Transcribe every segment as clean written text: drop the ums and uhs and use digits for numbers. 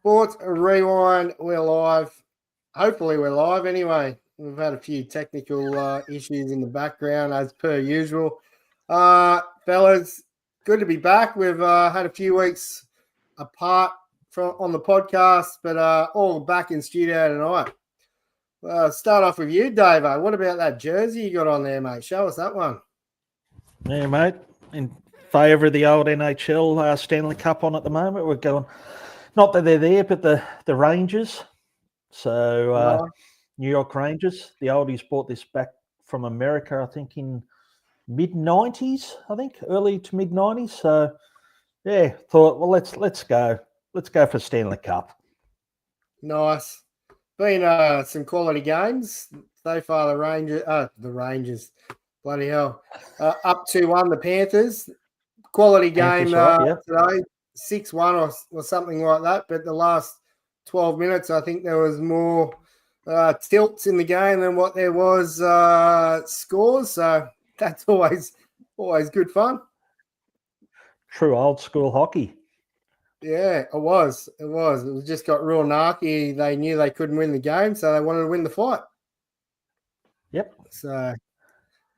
Sports Rewind, we're live. Hopefully we're live anyway. We've had a few technical issues in the background as per usual. Fellas, good to be back. We've had a few weeks apart on the podcast, but all back in studio tonight. Start off with you, Davo. What about that jersey you got on there, mate? Show us that one. Yeah, mate. In favour of the old NHL Stanley Cup on at the moment. We're going, not that they're there, but the Rangers. So New York Rangers. The oldies brought this back from America, I think, in mid-90s, early to mid-90s. So, yeah, thought, well, let's go. Let's go for Stanley Cup. Nice. Been some quality games so far. The Rangers, bloody hell, up 2-1 the Panthers. Quality game today, 6-1 or something like that. But the last 12 minutes, I think there was more tilts in the game than what there was scores. So that's always good fun. True old school hockey. Yeah, it was. It just got real narky. They knew they couldn't win the game, so they wanted to win the fight. Yep. So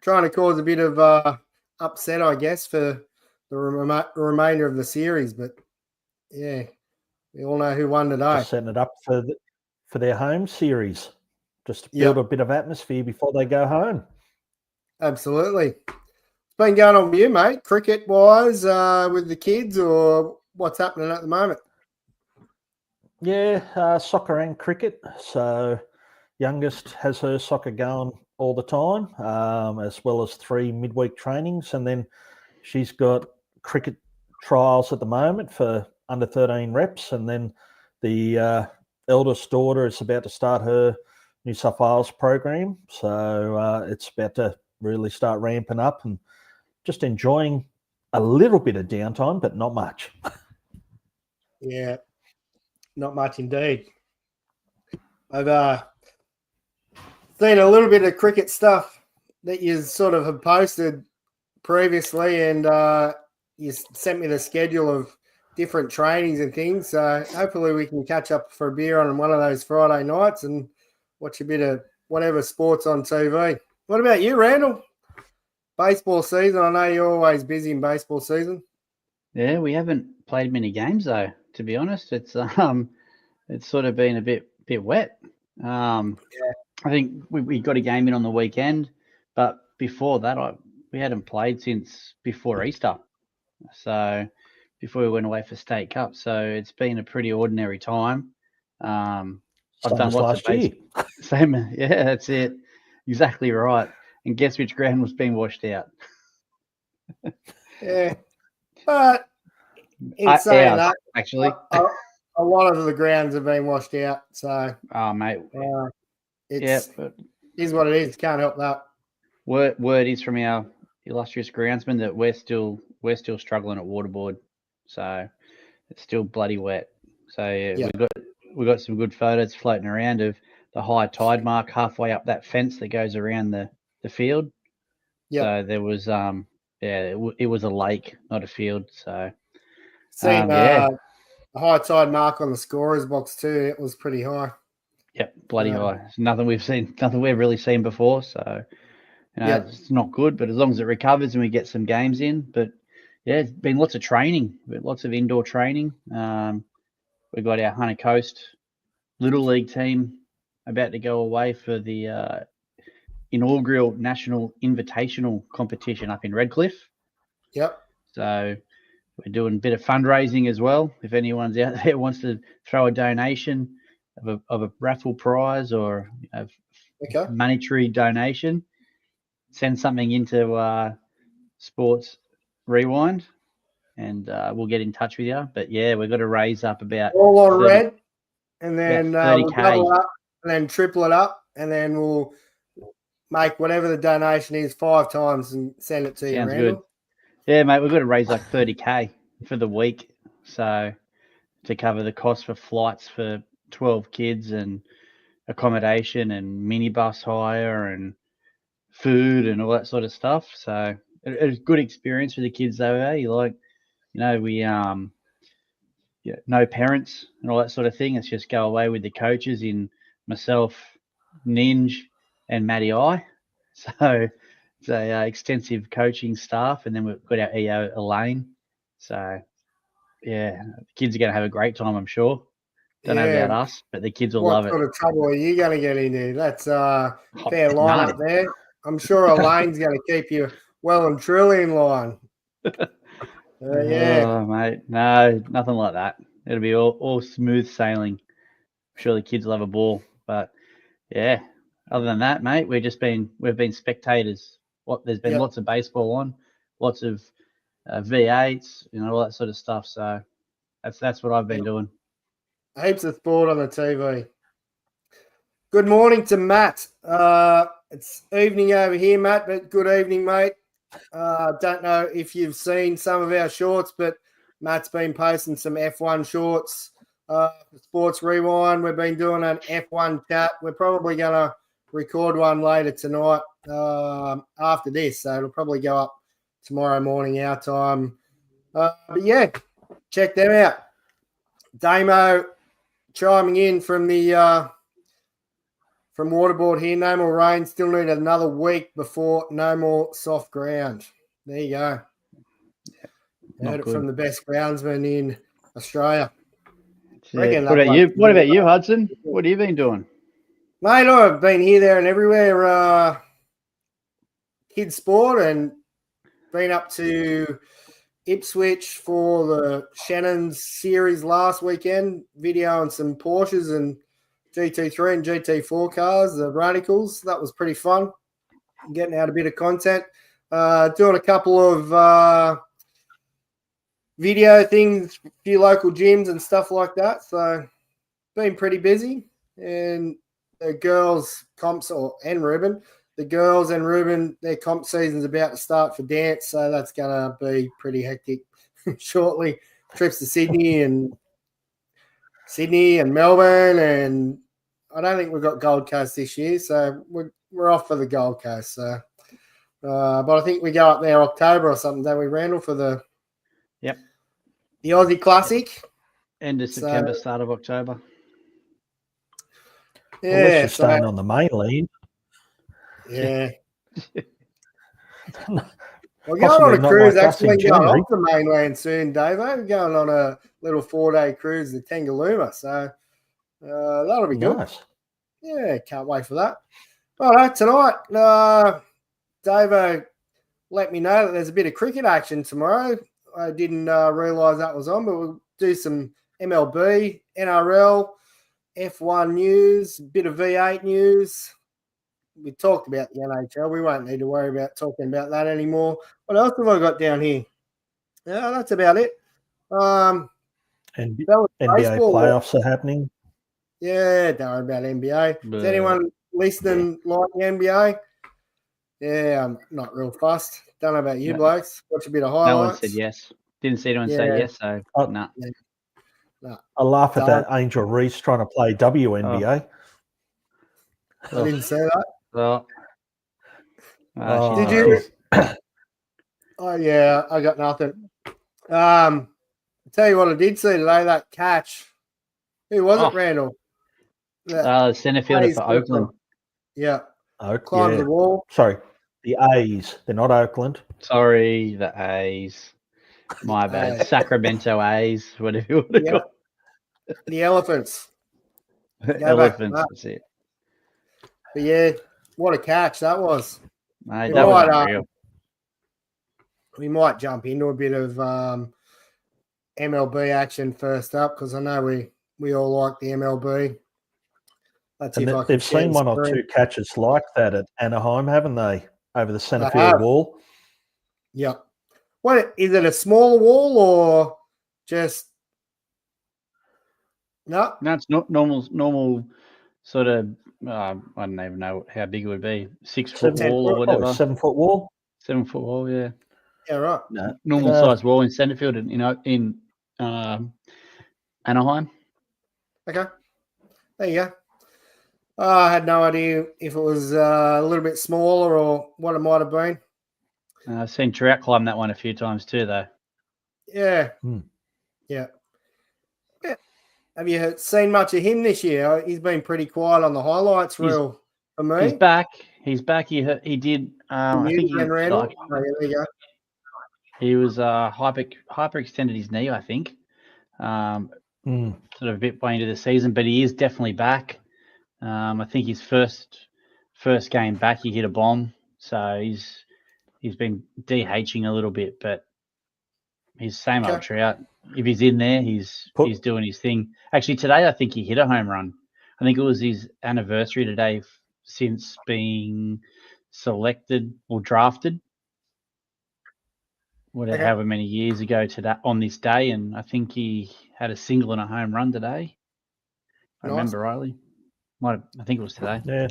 trying to cause a bit of upset, I guess, for the remainder of the series. But, yeah, we all know who won today. Just setting it up for their home series, just to build a bit of atmosphere before they go home. Absolutely. What's been going on with you, mate, cricket-wise, with the kids, or what's happening at the moment? Yeah, soccer and cricket. So youngest has her soccer going all the time, as well as 3 midweek trainings. And then she's got cricket trials at the moment for under 13 reps. And then the eldest daughter is about to start her New South Wales program. So it's about to really start ramping up and just enjoying a little bit of downtime, but not much. Yeah, not much indeed. I've seen a little bit of cricket stuff that you sort of have posted previously, and you sent me the schedule of different trainings and things. So hopefully we can catch up for a beer on one of those Friday nights and watch a bit of whatever sports on TV. What about you, Randall? Baseball season. I know you're always busy in baseball season. Yeah, we haven't played many games though. To be honest, it's sort of been a bit wet. I think we got a game in on the weekend, but before that, we hadn't played since before Easter. So before we went away for State Cup, so it's been a pretty ordinary time. I've done lots of baseball. Same, yeah, that's it, exactly right. And guess which ground was being washed out? Yeah, but in saying that, actually, a lot of the grounds have been washed out. So, mate, it's is what it is. Can't help that. Word is from our illustrious groundsman that we're still struggling at Waterboard, so it's still bloody wet. So yeah. we got some good photos floating around of the high tide mark halfway up that fence that goes around the field. Yep. So there was it was a lake, not a field. So seen a high tide mark on the scorer's box too. It was pretty high. Yep, bloody high. It's nothing we've really seen before. So it's not good, but as long as it recovers and we get some games in. But yeah, it's been lots of training, lots of indoor training. We got our Hunter Coast Little League team about to go away for the inaugural National Invitational competition up in Redcliffe. Yep. So we're doing a bit of fundraising as well. If anyone's out there wants to throw a donation of a raffle prize or a monetary donation, send something into Sports Rewind, and we'll get in touch with you. But yeah, we've got to raise up about all on red, and then 30K. We'll double up, and then triple it up, and then we'll make whatever the donation is 5 times and send it to you. Sounds good. Yeah, mate, we've got to raise like 30K for the week, so to cover the cost for flights for 12 kids and accommodation and minibus hire and food and all that sort of stuff. So it was a good experience for the kids though. We no parents and all that sort of thing. It's just go away with the coaches in myself, Ninj, and Matty I. So it's a extensive coaching staff, and then we've got our EO Elaine. So yeah, the kids are going to have a great time, I'm sure. Don't know about us, but the kids will love it. What sort of trouble are you going to get into? That's fair none. line up there. I'm sure Elaine's going to keep you well and truly in line. Yeah. Oh, mate, no, nothing like that. It'll be all smooth sailing. I'm sure the kids will have a ball. But yeah, other than that, mate, we've been spectators. There's been lots of baseball on, lots of V8s, all that sort of stuff. So that's what I've been doing. Heaps of sport on the TV. Good morning to Matt. It's evening over here, Matt, but good evening, mate. Don't know if you've seen some of our shorts, but Matt's been posting some F1 shorts. Sports Rewind, we've been doing an F1 chat. We're probably going to record one later tonight after this, so it'll probably go up tomorrow morning our time. But yeah, check them out. Damo chiming in from the from Waterboard here. No more rain. Still need another week before no more soft ground. There you go. Heard it from the best groundsman in Australia. What about you, Hudson? What have you been doing? Mate, I've been here, there, and everywhere. Kids sport, and been up to Ipswich for the Shannon's series last weekend, videoing some Porsches and GT3 and GT4 cars, the Radicals. That was pretty fun. Getting out a bit of content. Doing a couple of video things, a few local gyms and stuff like that. So been pretty busy. And the girls' comps, and Ruben, their comp season's about to start for dance. So that's going to be pretty hectic shortly. Trips to Sydney and Melbourne, and I don't think we've got Gold Coast this year, so we're off for the Gold Coast. So, but I think we go up there October or something, don't we, Randall, for the Aussie Classic? End of September, start of October. Yeah, unless you're staying on the main lead. Yeah. We're going on a cruise, actually going off the mainland soon, Davo. We're going on a little 4-day cruise to Tangalooma, so that'll be good. Nice. Yeah, can't wait for that. All right, tonight, Davo let me know that there's a bit of cricket action tomorrow. I didn't realise that was on, but we'll do some MLB, NRL, F1 news, a bit of V8 news. We talked about the NHL. We won't need to worry about talking about that anymore. What else have I got down here? Yeah, that's about it. And NBA playoffs are happening. Yeah, don't worry about NBA. Is anyone listening like the NBA? Yeah, I'm not real fussed. Don't know about you, blokes. Watch a bit of highlights. No one said yes. Didn't see anyone say yes, so no. No. I laugh at that Angel Reese trying to play WNBA. I didn't say that. Well, did you? Oh, yeah, I got nothing. I'll tell you what I did see today, that catch. Who was it, Randall? The centre fielder for Oakland. Yeah. Climbed the wall. Sorry, the A's. They're not Oakland. Sorry, the A's. My bad. Sacramento A's, whatever you want to call it. The Elephants. Elephants, that's it. But yeah, what a catch that was. Mate, that was unreal. We might jump into a bit of MLB action first up, because I know we all like the MLB. They've seen one or two catches like that at Anaheim, haven't they? Over the centre field wall. Yeah. What is it? A smaller wall or just? No, it's not normal sort of. I don't even know how big it would be. 6-foot wall or whatever. 7-foot wall. 7-foot wall, yeah. Yeah, right. No, normal size wall in centre field in Anaheim. Okay. There you go. I had no idea if it was a little bit smaller or what it might have been. I've seen Trout climb that one a few times too, though. Yeah. Yeah. Have you seen much of him this year? He's been pretty quiet on the highlights reel for me. He's back. He's back. He did. I think he Randall. Oh, yeah, there you go. He was hyperextended his knee, I think. Sort of a bit way into the season, but he is definitely back. I think his first game back, he hit a bomb, so he's been DHing a little bit, but he's same old trout. If he's in there, he's doing his thing. Actually, today I think he hit a home run. I think it was his anniversary today since being selected or drafted. However many years ago to that on this day, and I think he had a single and a home run today. I remember rightly. I think it was today. Yeah.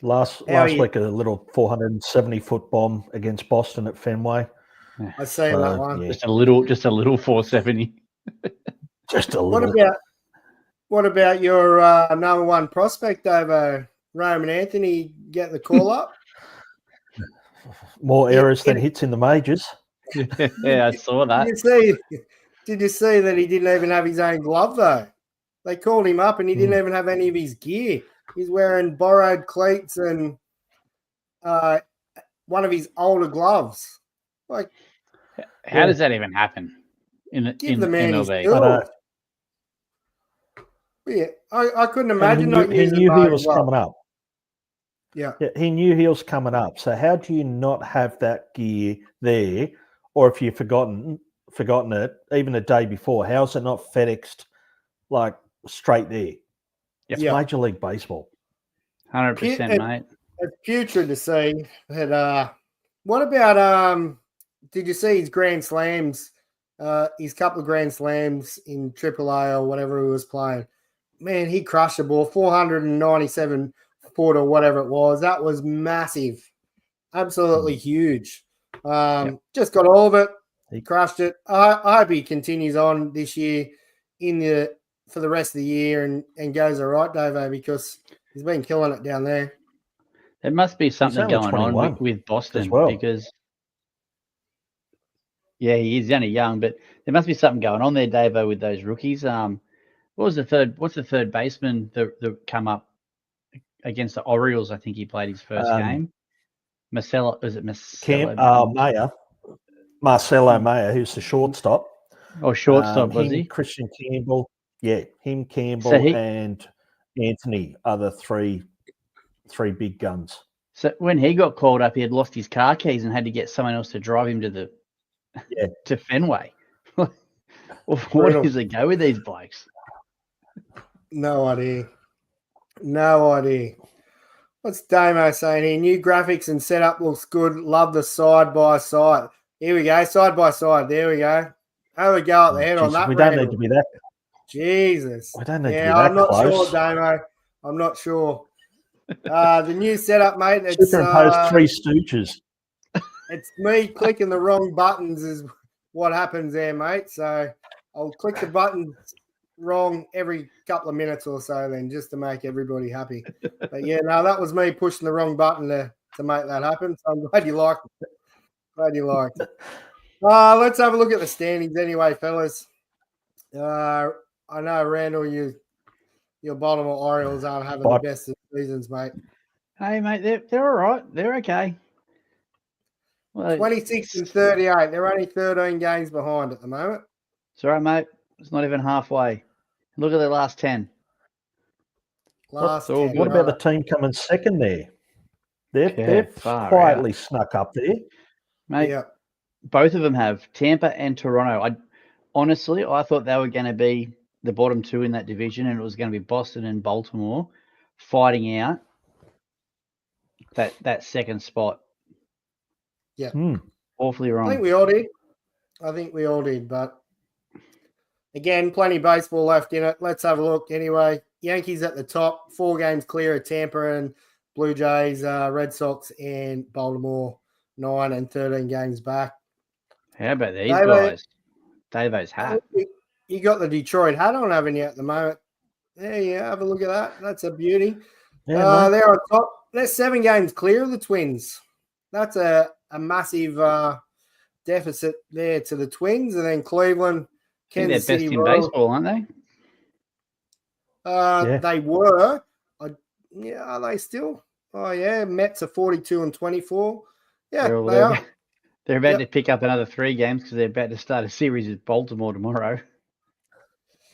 Last week, a little 470-foot bomb against Boston at Fenway. I see that one. Yeah. Just a little 470. Just a little. What about your number one prospect over Roman Anthony? Get the call up. More errors than hits in the majors. Yeah, I saw that. Did you see that he didn't even have his own glove though? They called him up and he didn't even have any of his gear. He's wearing borrowed cleats and one of his older gloves. Like, how does that even happen in MLB? Yeah, I couldn't imagine. He knew he was coming up. Yeah, he knew he was coming up. So how do you not have that gear there, or if you've forgotten it even a day before? How is it not FedExed like straight there? It's Major League Baseball. 100%, mate. It's putrid to see. But what about did you see his Grand Slams? His couple of Grand Slams in AAA or whatever he was playing. Man, he crushed the ball, 497 foot or whatever it was. That was massive, absolutely huge. Just got all of it. He crushed it. I hope he continues on this year for the rest of the year and goes all right, Davo, because he's been killing it down there. There must be something going on with Boston as well, because he's only young, but there must be something going on there, Davo, with those rookies. What's the third baseman that come up against the Orioles? I think he played his first game. Marcelo Mayer. Marcelo Mayer, who's the shortstop. Oh, shortstop, was he? Christian Campbell. Yeah, him, Campbell, and Anthony are the three big guns. So when he got called up, he had lost his car keys and had to get someone else to drive him to Fenway. What does it go with these blokes? No idea. What's Damo saying here? New graphics and setup looks good. Love the side by side. Here we go. Side by side. There we go. Have a go at the head on that. We don't need to be that. Jesus. We don't need to be that close. I'm not sure, Damo. I'm not sure. The new setup, mate. It's superimpose Three Stooges. It's me clicking the wrong buttons is what happens there, mate. So I'll click the buttons wrong every couple of minutes or so then just to make everybody happy. But that was me pushing the wrong button to make that happen. So I'm glad you liked it. Let's have a look at the standings anyway, fellas. I know, Randall, your Baltimore Orioles aren't having the best of seasons, mate. Hey, mate, they're all right. They're okay. Well, 26 and 38. They're only 13 games behind at the moment. It's all right, mate. It's not even halfway. Look at their last 10. What about the team coming second there? They've quietly snuck up there. Mate, both of them have. Tampa and Toronto. I thought they were going to be the bottom two in that division, and it was going to be Boston and Baltimore fighting out that second spot. Yeah. Awfully wrong. I think we all did, but again, plenty of baseball left in it. Let's have a look anyway. Yankees at the top, 4 games clear of Tampa and Blue Jays, Red Sox and Baltimore, 9 and 13 games back. How about these guys? Davo's hat. You got the Detroit hat on, haven't you, at the moment? There you have a look at that. That's a beauty. Yeah, they're on top. They're 7 games clear of the Twins. That's a massive deficit there to the Twins. And then Cleveland, Kansas City Royals. They're best in baseball, aren't they? They were. Are they still? Oh, yeah. Mets are 42 and 24. Yeah, they are. They're about to pick up another 3 games because they're about to start a series with Baltimore tomorrow.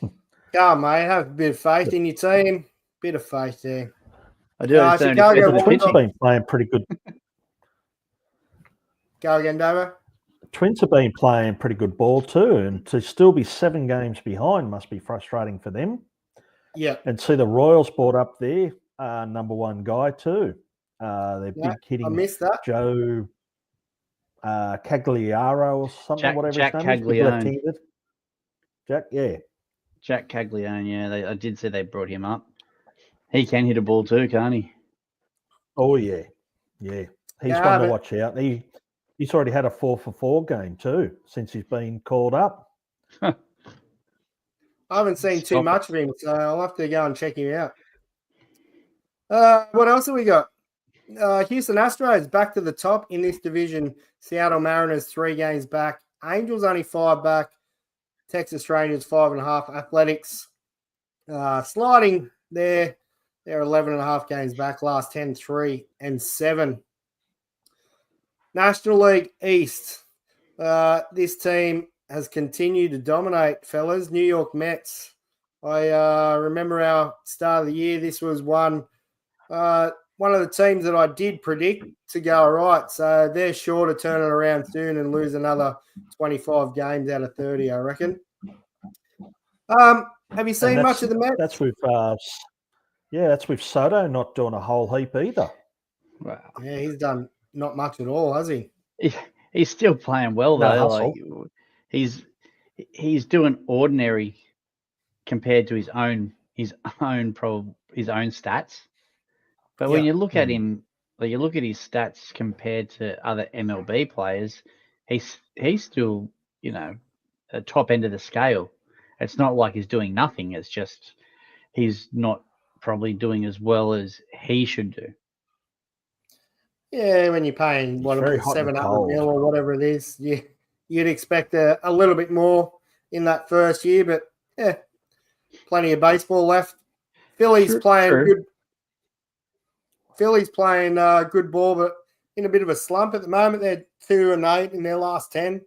Come on, mate. Have a bit of faith in your team. Bit of faith there. I do. The Twins have been playing pretty good. Go again, Davo. The Twins have been playing pretty good ball too, and to still be 7 games behind must be frustrating for them. Yeah. And see the Royals brought up their number 1 guy too. Their big hitting I missed that. Joe Cagliaro or something, whatever Jack his name is. Left-handed. Jack Caglione, yeah. I did say they brought him up. He can hit a ball too, can't he? Oh, yeah. Yeah. He's one to watch out. He's already had a 4-for-4 game too since he's been called up. I haven't seen too much of him, so I'll have to go and check him out. What else have we got? Houston Astros back to the top in this division. Seattle Mariners 3 games back. Angels only 5 back. Texas Rangers 5.5. Athletics sliding there. They're 11.5 games back. Last 10, 3 and 7. National League East. This team has continued to dominate, fellas. New York Mets. I remember our start of the year. This was one of the teams that I did predict to go all right. So they're sure to turn it around soon and lose another 25 games out of 30, I reckon. Have you seen much of the Mets? That's with Soto not doing a whole heap either. Wow. Yeah, he's done not much at all, has he? He's still playing well though. Like he's doing ordinary compared to his own stats. But when you look at him, like you look at his stats compared to other MLB players, he's still, at top end of the scale. It's not like he's doing nothing. It's just he's not probably doing as well as he should do. Yeah, when you're paying $700 million or whatever it is, you'd expect a little bit more in that first year. But yeah, plenty of baseball left. Phillies playing good. Phillies playing good ball, but in a bit of a slump at the moment. They're 2-8 in their last 10.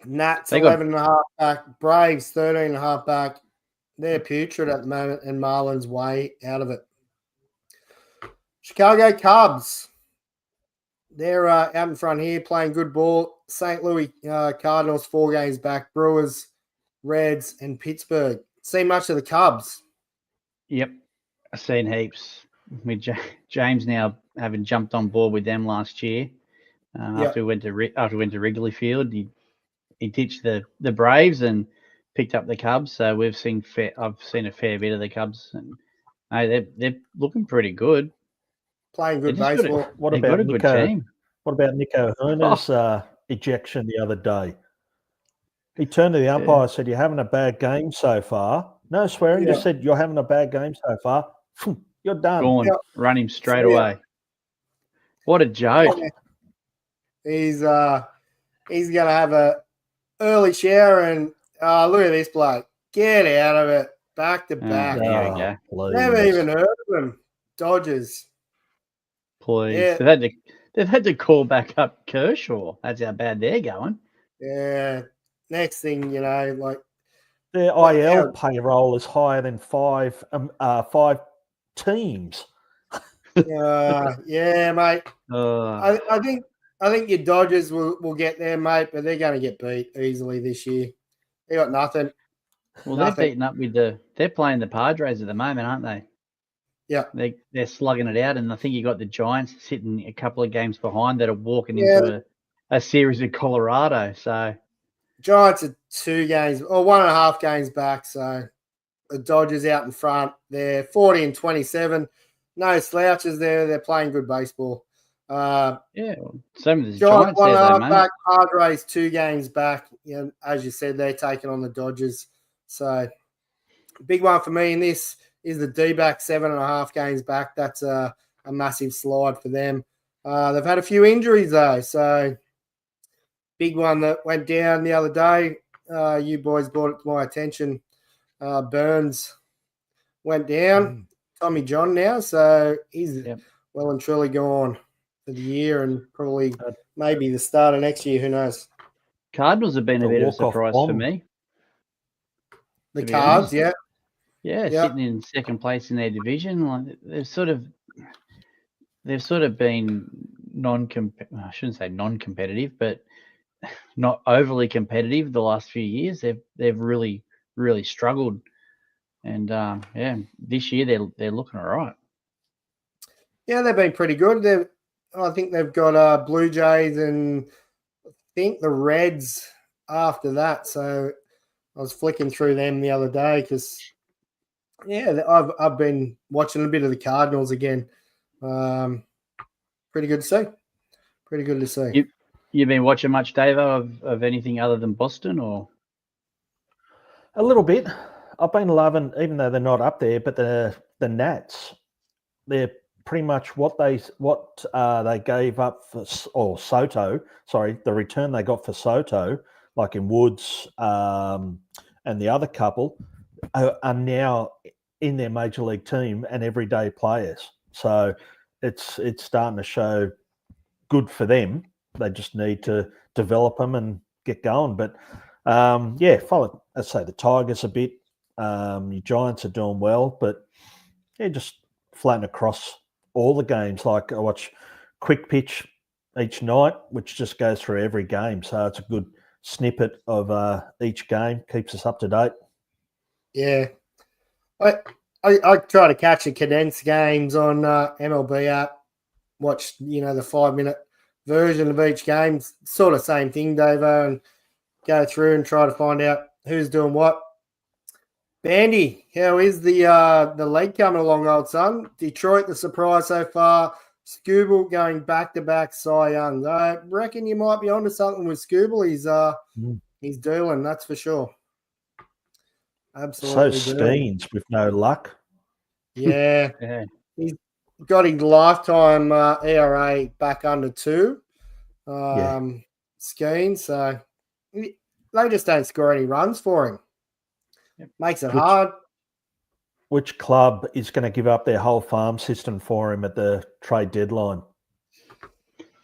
Nats 11.5 back. Braves 13.5 back. They're putrid at the moment, and Marlins way out of it. Chicago Cubs. They're out in front here playing good ball. St. Louis Cardinals 4 games back. Brewers, Reds, and Pittsburgh. See much of the Cubs? Yep. I've seen heaps. With James now having jumped on board with them last year, after we went to Wrigley Field, he ditched the Braves and picked up the Cubs. So I've seen a fair bit of the Cubs, and they're looking pretty good. Playing good baseball. What about Nico Herner's ejection the other day? He turned to the umpire and said, "You're having a bad game so far." No swearing. Just said, "You're having a bad game so far." You're done. Go on, run him straight away. What a joke! He's gonna have a early shower, and look at this bloke. Get out of it. Back to back. There you go. Never even heard of him. Dodgers. Please. Yeah. They've had to call back up Kershaw. That's how bad they're going. Yeah. Next thing, like their IL payroll is higher than five teams. Yeah, mate. I think your Dodgers will get there, mate, but they're going to get beat easily this year. They got nothing. Well, they're beating up they're playing the Padres at the moment, aren't they? Yeah. They're slugging it out, and I think you got the Giants sitting a couple of games behind that are walking into a series of Colorado. So Giants are 2 games or 1.5 games back. So the Dodgers out in front. They're 40 and 27. No slouches there. They're playing good baseball. Some of the Giants 1.5 back. Padres 2 games back. As you said, they're taking on the Dodgers. So big one for me in this is the D-back 7.5 games back. That's a massive slide for them. They've had a few injuries though, so big one that went down the other day. You boys brought it to my attention. Burns went down. Tommy John now, so he's well and truly gone for the year and probably maybe the start of next year. Who knows? Cardinals have been a bit of a walk-off surprise for bomb. me. The Cards, Yeah, Yep. sitting in second place in their division. Like they've sort of been I shouldn't say non-competitive, but not overly competitive the last few years. They've really struggled, and this year they're looking all right. Yeah, they've been pretty good. I think they've got Blue Jays and I think the Reds after that. So I was flicking through them the other day because I've been watching a bit of the Cardinals again. Pretty good to see. You've been watching much, Davo, of anything other than Boston, or A little bit. I've been loving, even though they're not up there, but the Nats, they're pretty much what they gave up for, or Soto, sorry, the return they got for Soto, like in Woods and the other couple, are now in their major league team and everyday players. So it's starting to show good for them. They just need to develop them and get going. But follow. Let's say the Tigers a bit. Your Giants are doing well, but just floating across all the games. Like I watch Quick Pitch each night, which just goes through every game. So it's a good snippet of each game. Keeps us up to date. Yeah, I try to catch the condensed games on MLB app. Watch the 5-minute version of each game. Sort of same thing, Davo, and go through and try to find out who's doing what. Bandy, how is the league coming along, old son? Detroit, the surprise so far. Scooble going back-to-back Cy Young. I reckon you might be onto something with Scooble. He's dueling, that's for sure. Absolutely. So Steens with no luck. Yeah. He's got his lifetime ERA back under 2. Skeen, so they just don't score any runs for him. Makes it hard. Which club is going to give up their whole farm system for him at the trade deadline?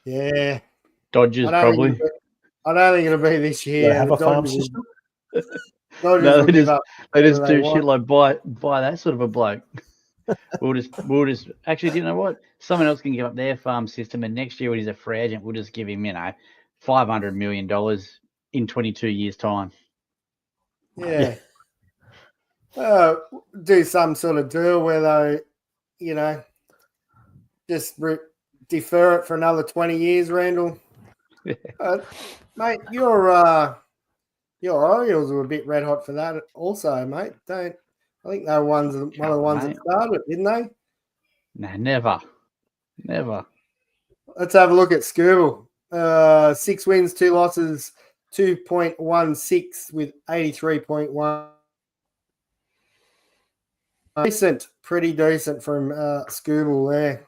Yeah. Dodgers, probably. I don't think it'll be this year. They have a farm system? No, they just do shit like buy that sort of a bloke. We'll just actually, you know what? Someone else can give up their farm system, and next year when he's a free agent, we'll just give him, $500 million in 22 years' time. Yeah. Do some sort of deal where they, just defer it for another 20 years, Randall. Mate, your Orioles were a bit red hot for that also, mate. I think they were one of the ones that started, didn't they? No, never. Let's have a look at Scooble. 6 wins, 2 losses, 2.16 with 83.1. Pretty decent from Scooble there.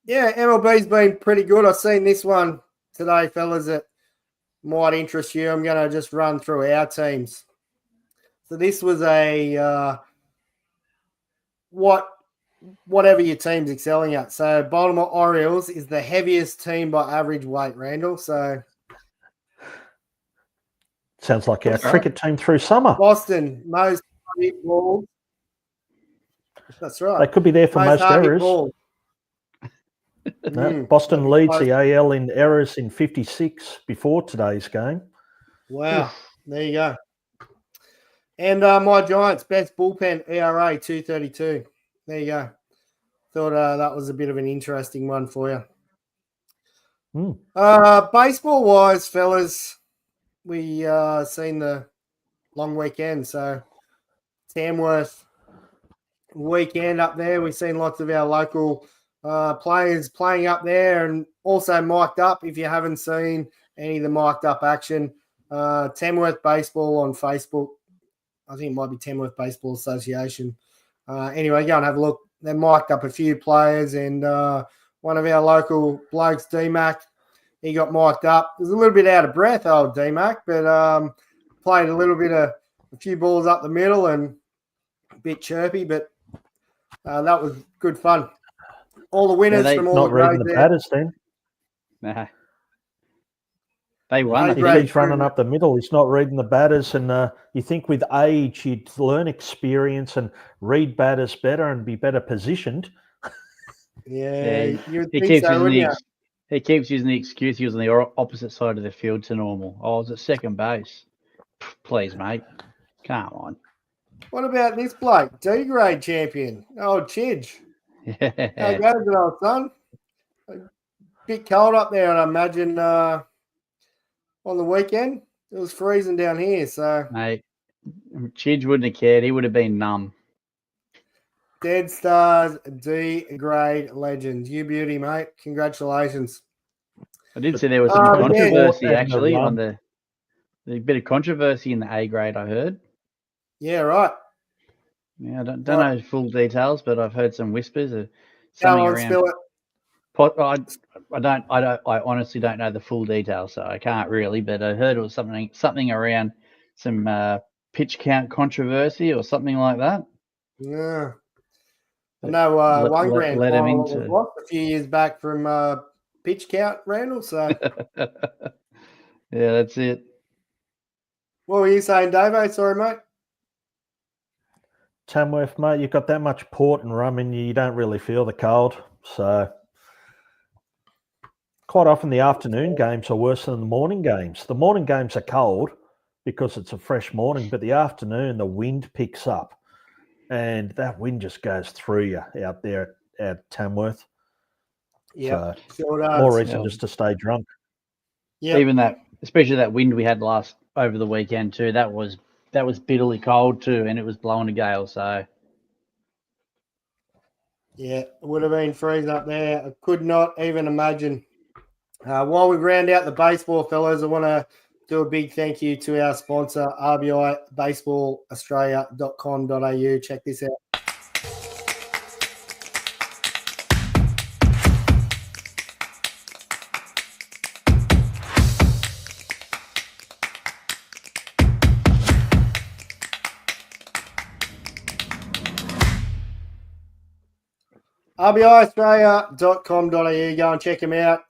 MLB's been pretty good. I've seen this one today, fellas, that might interest you. I'm going to just run through our teams. So this was a whatever your team's excelling at. So Baltimore Orioles is the heaviest team by average weight, Randall. So sounds like our cricket team through summer. Boston, most hit balls. That's right. They could be there for most errors. No, Boston leads the AL in errors in 56 before today's game. Wow. There you go. And my Giants, best bullpen ERA, 2.32. There you go. Thought that was a bit of an interesting one for you. Baseball-wise, fellas, we seen the long weekend. So Tamworth weekend up there. We've seen lots of our local players playing up there and also mic'd up. If you haven't seen any of the mic'd up action, Tamworth Baseball on Facebook. I think it might be Tamworth Baseball Association. Anyway, go and have a look. They mic'd up a few players, and one of our local blokes, D-Mac, he got mic'd up. He was a little bit out of breath, old D-Mac, but played a little bit of a few balls up the middle and a bit chirpy, but that was good fun. All the winners from all Not the reading grades the there. batters then. Nah. They won. Hey, He great. keeps running up the middle. He's not reading the batters. And you think with age, you'd learn experience and read batters better and be better positioned. Yeah, you would He think keeps so, using wouldn't you? he keeps using the excuse he was on the opposite side of the field to normal. I was at second base. Please, mate. Come on. What about this bloke, D-grade champion? Oh, Chidge. How Yeah. goes it, old son? A bit cold up there, I imagine, on the weekend. It was freezing down here, so Mate, Chidge wouldn't have cared. He would have been numb. Dead Stars D-grade legend. You beauty, mate. Congratulations. I did see there was some Yeah. controversy Yeah. actually on the bit of controversy in the A grade. I heard. Yeah, right. Yeah, I don't know full details, but I've heard some whispers of something Go on, around. spill it. I honestly don't know the full details, so I can't really. But I heard it was something around some pitch count controversy or something like that. Yeah. I That know one grand led him final was into. lost a few years back from pitch count, Randall. So Yeah, that's it. what were you saying, Davo? Sorry, mate. Tamworth, mate, you've got that much port and rum in you, you don't really feel the cold. So quite often the afternoon games are worse than the morning games. The morning games are cold because it's a fresh morning, but the afternoon, the wind picks up and that wind just goes through you out there at Tamworth. Yeah, So sure does. more reason Yeah. just to stay drunk. Yeah, Even that, especially that wind we had over the weekend too. That was bitterly cold too, and it was blowing a gale. So yeah, it would have been freezing up there. I could not even imagine. While we round out the baseball, fellas, I want to do a big thank you to our sponsor, rbibaseballaustralia.com.au. Check this out. rbibaustralia.com.au. Go and check them out.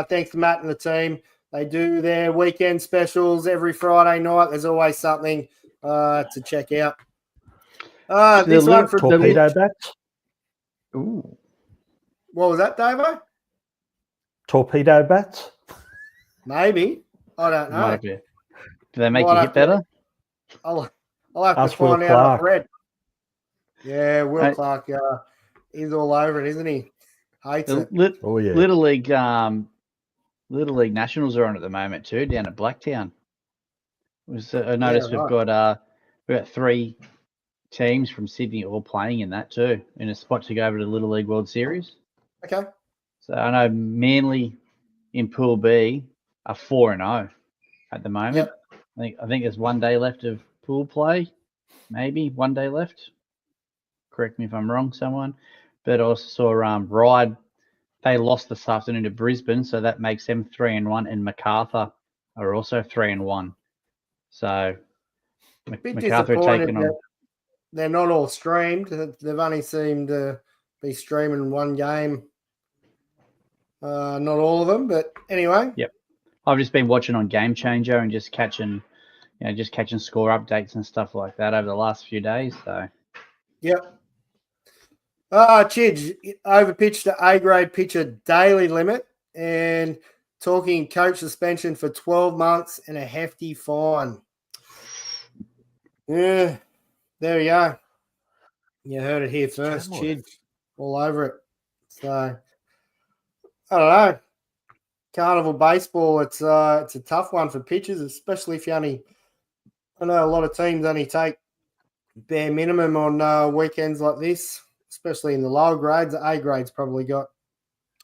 Thanks to Matt and the team. They do their weekend specials every Friday night. There's always something to check out. This one from Torpedo bats? ooh, What was that, Davo? Torpedo bats? Maybe. I don't know. might be. Do they make Might you have hit better? I'll have to Ask Will find out off Clark. Red. Yeah, Will Hey. Clark. He's all over it, isn't he? Hates The it. Oh, yeah. Little League Nationals are on at the moment too, down at Blacktown. I noticed right. we've got 3 teams from Sydney all playing in that too, in a spot to go over to the Little League World Series. Okay. So I know Manly in Pool B are 4-0 at the moment. Yep. I think there's 1 day left of pool play, maybe 1 day left. Correct me if I'm wrong, someone. But I also saw Ryde. They lost this afternoon to Brisbane, so that makes them 3-1, and MacArthur are also 3-1. So Bit MacArthur are disappointed taking on. that they're not all streamed. They've only seemed to be streaming one game. Not all of them, but anyway. Yep. I've just been watching on Game Changer and just catching score updates and stuff like that over the last few days. So Yep. Chidge overpitched the A-grade pitcher daily limit and talking coach suspension for 12 months and a hefty fine. Yeah, there we go. You heard it here first, Tamworth. Chidge. All over it. So, I don't know. Carnival baseball, it's a tough one for pitchers, especially if you I know a lot of teams only take bare minimum on weekends like this, especially in the lower grades. The A grades probably got,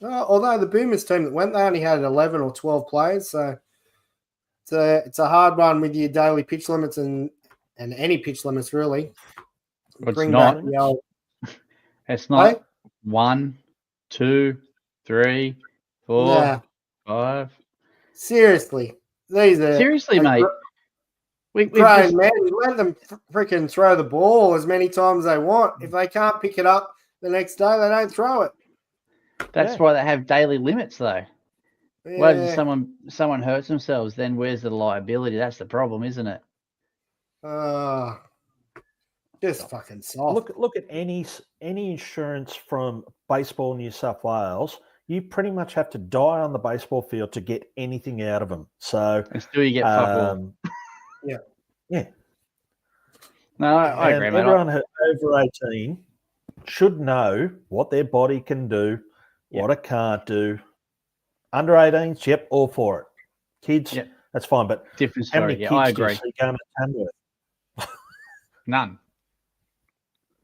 although the Boomers team that went, they only had 11 or 12 players. So it's a hard one with your daily pitch limits and any pitch limits, really. it's not. Back the old, It's not Hey? 1, 2, 3, 4, Nah, 5. seriously. These are Seriously, mate. Grown men, let them freaking throw the ball as many times as they want. If they can't pick it up the next day, they don't throw it. That's why they have daily limits, though. Yeah. What if someone hurts themselves? Then where's the liability? That's the problem, isn't it? Just fucking soft. Look at any insurance from Baseball New South Wales. You pretty much have to die on the baseball field to get anything out of them. So and still you get fuck all. Yeah. No, I agree, mate. Everyone over 18 should know what their body can do, what it can't do. Under 18s, yep, all for it. Kids, that's fine. But different how story. many I kids do you agree. see going to Tamworth? None.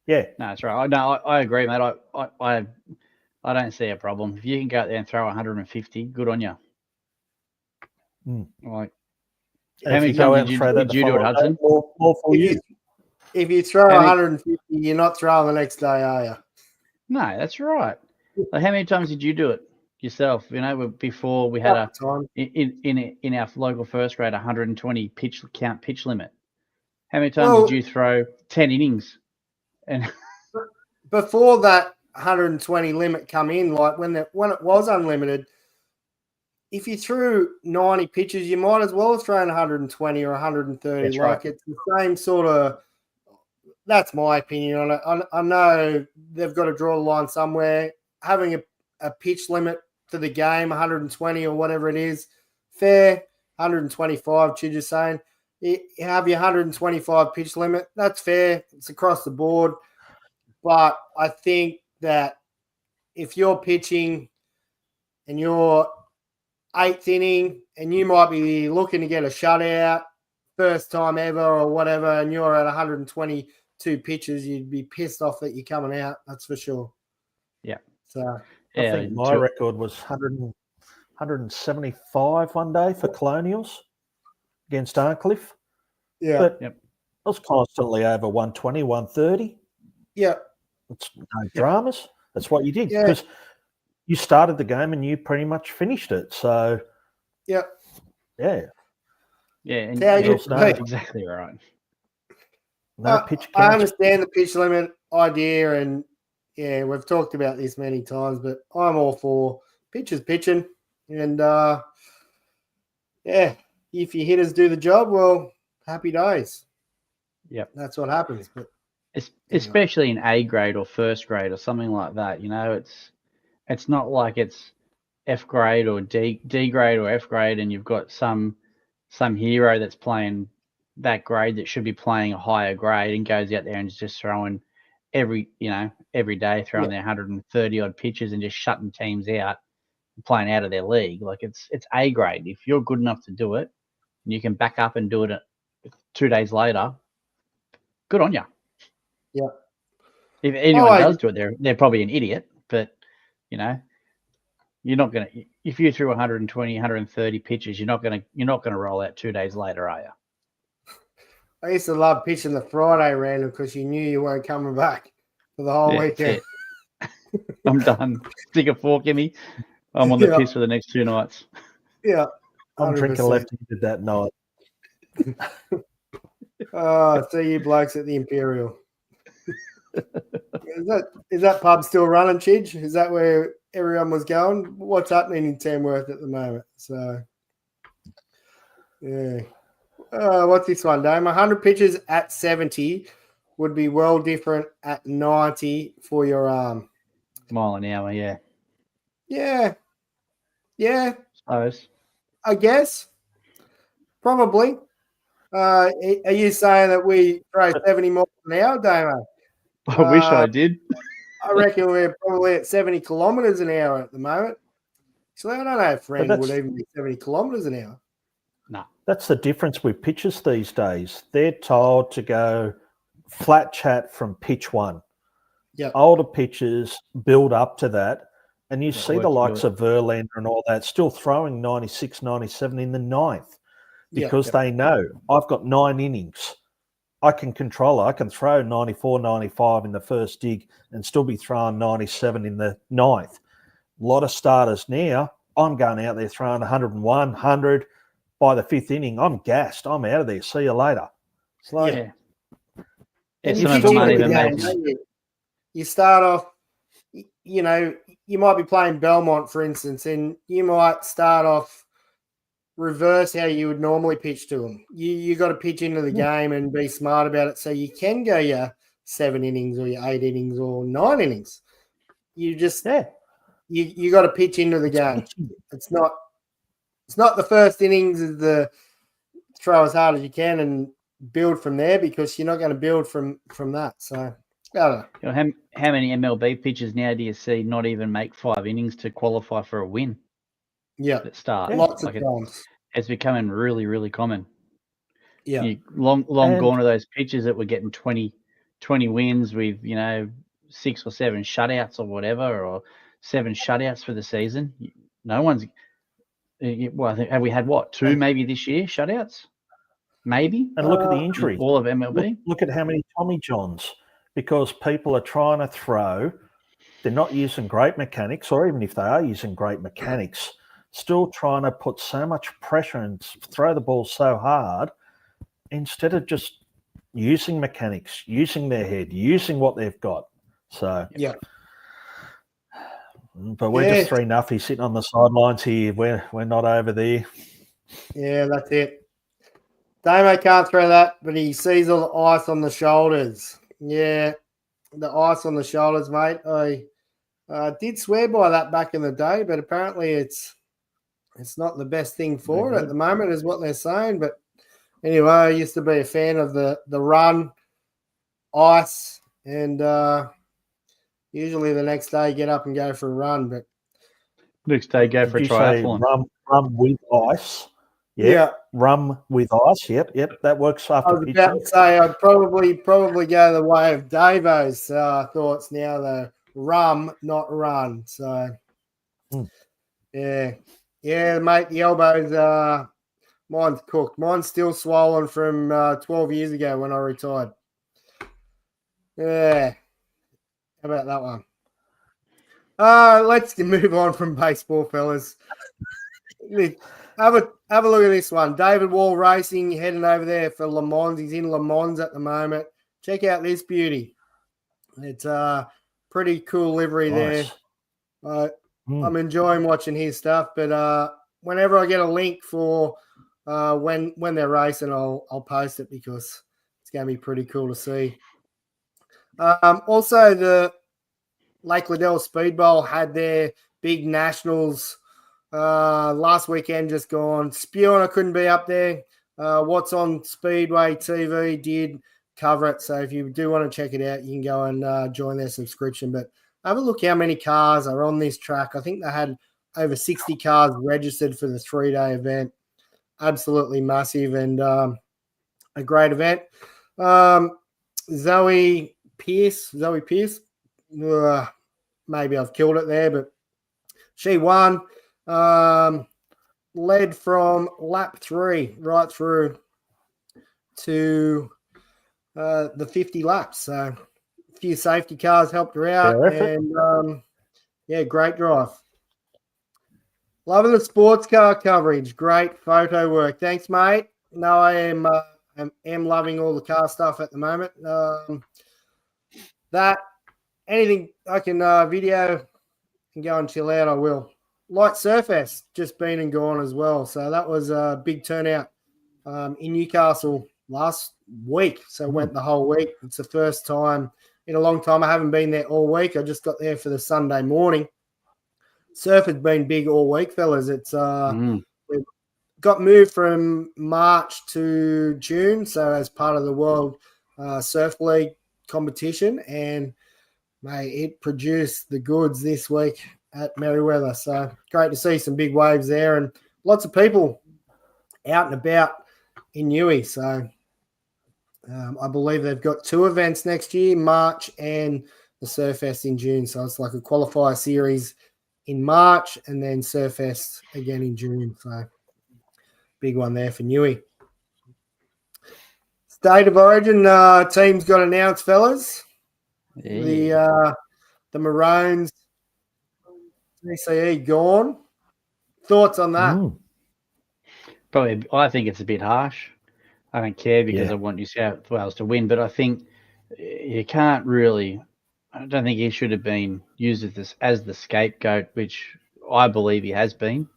Yeah. No, that's right. I agree, mate. I don't see a problem. If you can go out there and throw 150, good on you. Like, how many times did you do it, Hudson? If you throw 150, you're not throwing the next day, are you? No, that's right. Like, how many times did you do it yourself? You know, before we had in our local first grade 120 pitch limit. How many times did you throw 10 innings? And before that 120 limit come in, like when it was unlimited, if you threw 90 pitches, you might as well have thrown 120 or 130. That's like right. It's the same sort of. That's my opinion on it. I know they've got to draw the line somewhere. Having a pitch limit for the game, 120 or whatever it is, fair. 125, Chidge is saying. You have your 125 pitch limit. That's fair. It's across the board. But I think that if you're pitching and you're 8th inning and you might be looking to get a shutout, first time ever or whatever, and you're at 122 pitches, you'd be pissed off that you're coming out. That's for sure. Yeah. So I think my record was 175 one day for Colonials against Arncliffe. Yeah. But I was constantly over 120, 130. Yeah. It's no dramas. That's what you did because you started the game and you pretty much finished it. So, yeah. And that's exactly right. No pitch I understand the pitch limit idea, and we've talked about this many times, but I'm all for pitchers pitching. And if your hitters do the job, well, happy days. Yep. That's what happens. But especially in A grade or first grade or something like that, you know, it's not like it's F grade or D grade or F grade and you've got some hero that's playing that grade that should be playing a higher grade and goes out there and is just throwing every day throwing their 130 odd pitches and just shutting teams out and playing out of their league. Like it's A grade. If you're good enough to do it and you can back up and do it 2 days later, good on you. Yeah. If anyone does do it, they're probably an idiot. But you know, you're not gonna. If you threw 120, 130 pitches, you're not gonna roll out 2 days later, are you? I used to love pitching the Friday random because you knew you weren't coming back for the whole weekend. I'm done. Stick a fork in me. I'm on the piss for the next 2 nights. Yeah. 100%. I'm drinking left-handed that night. So you blokes at the Imperial. Is that pub still running, Chidge? Is that where everyone was going? What's happening in Tamworth at the moment? So, yeah. What's this one, Dame? 100 pitches at 70 would be well different at 90 for your arm. Mile an hour, yeah. Yeah. Yeah. Suppose. I guess. Probably. Are you saying that we throw 70 miles an hour, Damo? I wish I did. I reckon we're probably at 70 kilometres an hour at the moment. So I don't know if Ren would even be 70 kilometres an hour. No. That's the difference with pitchers these days. They're told to go flat chat from pitch 1. Yep. Older pitchers build up to that. And you see the likes of Verlander and all that still throwing 96, 97 in the 9th because they know I've got 9 innings. I can control it. I can throw 94, 95 in the first dig and still be throwing 97 in the 9th. A lot of starters now, I'm going out there throwing 101, 100, by the 5th inning, I'm gassed. I'm out of there. See you later. It's like, Yeah. And Some you of them aren't pitch even into the making game, it. don't you? You start off, you know, you might be playing Belmont, for instance, and you might start off reverse how you would normally pitch to them. You got to pitch into the game and be smart about it so you can go your 7 innings or your 8 innings or 9 innings. You just you got to pitch into the game. It's not the first innings is the throw as hard as you can and build from there, because you're not going to build from that. So I don't know. How many MLB pitchers now do you see not even make 5 innings to qualify for a win? Yeah, At start, lots of times. It's becoming really, really common. Yeah, long gone are those pitchers that were getting 20 wins with 6 or 7 shutouts or whatever, or 7 shutouts for the season. No one's. Well, I think, have we had 2 maybe this year shutouts? Maybe. And look at the injuries. All of MLB. Look at how many Tommy Johns, because people are trying to throw. They're not using great mechanics, or even if they are using great mechanics, still trying to put so much pressure and throw the ball so hard instead of just using mechanics, using their head, using what they've got. So, yeah. But we're just 3-0 sitting on the sidelines here. We're not over there. Yeah, that's it. Damo can't throw that, but he sees all the ice on the shoulders. Yeah, the ice on the shoulders, mate. I did swear by that back in the day, but apparently it's not the best thing for it at the moment, is what they're saying. But anyway, I used to be a fan of the run, ice, and usually the next day get up and go for a run. But next day go for a triathlon. Rum with ice. Yeah, rum with ice. Yep, that works after I was pitching. about to say I'd probably go the way of Davo's thoughts now, though. Rum, not run. So, yeah, mate, the elbows, mine's cooked. Mine's still swollen from 12 years ago when I retired. Yeah, how about that one? Let's move on from baseball, fellas. Have a look at this one. David Wall Racing heading over there for Le Mans. He's in Le Mans at the moment. Check out this beauty. It's a pretty cool livery there. I'm enjoying watching his stuff, but whenever I get a link for when they're racing, I'll post it, because it's going to be pretty cool to see. Also, the Lake Liddell Speed Bowl had their big nationals last weekend just gone. Spewing, I couldn't be up there. What's on Speedway TV did cover it, so if you do want to check it out, you can go and join their subscription. But have a look how many cars are on this track. I think they had over 60 cars registered for the 3-day event. Absolutely massive and a great event. Zoe Pierce, maybe I've killed it there, but she won. Led from lap 3 right through to the 50 laps. So a few safety cars helped her out, and great drive. Loving the sports car coverage. Great photo work. Thanks, mate. No, I am loving all the car stuff at the moment. That anything I can video and go and chill out, I will. Light Surfest just been and gone as well. So that was a big turnout in Newcastle last week. So went the whole week. It's the first time in a long time. I haven't been there all week. I just got there for the Sunday morning. Surf has been big all week, fellas. It's we've got moved from March to June, so as part of the World Surf League competition, and mate, it produced the goods this week at Merriweather. So great to see some big waves there, and lots of people out and about in Newey. So I believe they've got 2 events next year, March and the Surfest in June. So it's like a qualifier series in March and then Surfest again in June. So big one there for Newey. State of Origin teams got announced, fellas. Yeah. The Maroons, DCE gone. Thoughts on that? Probably, I think it's a bit harsh. I don't care because I want New South Wales to win, but I think you can't really. I don't think he should have been used as the scapegoat, which I believe he has been.